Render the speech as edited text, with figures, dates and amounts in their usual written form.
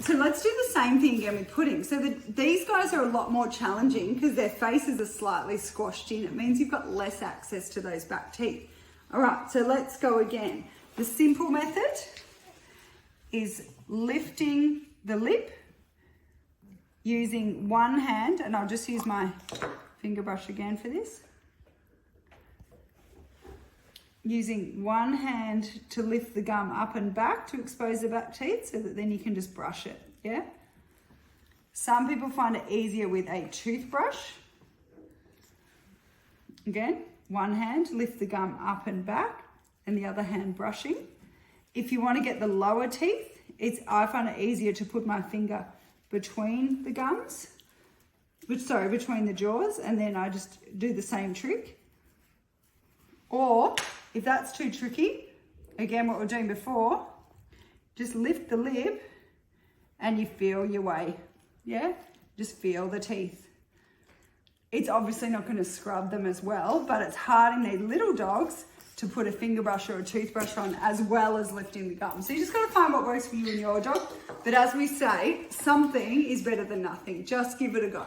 So let's do the same thing again with pudding. So these guys are a lot more challenging because their faces are slightly squashed in. It means you've got less access to those back teeth. All right, so let's go again. The simple method is lifting the lip using one hand, and I'll just use my finger brush again for this. Using one hand to lift the gum up and back to expose the back teeth so that then you can just brush it, yeah? Some people find it easier with a toothbrush. Again, one hand, lift the gum up and back, and the other hand brushing. If you want to get the lower teeth, I find it easier to put my finger between the gums, between the jaws, and then I just do the same trick. Or if that's too tricky, again, what we were doing before, just lift the lip and you feel your way, yeah? Just feel the teeth. It's obviously not going to scrub them as well, but it's hard in these little dogs to put a finger brush or a toothbrush on as well as lifting the gum. So you just got to find what works for you and your dog. But as we say, something is better than nothing. Just give it a go.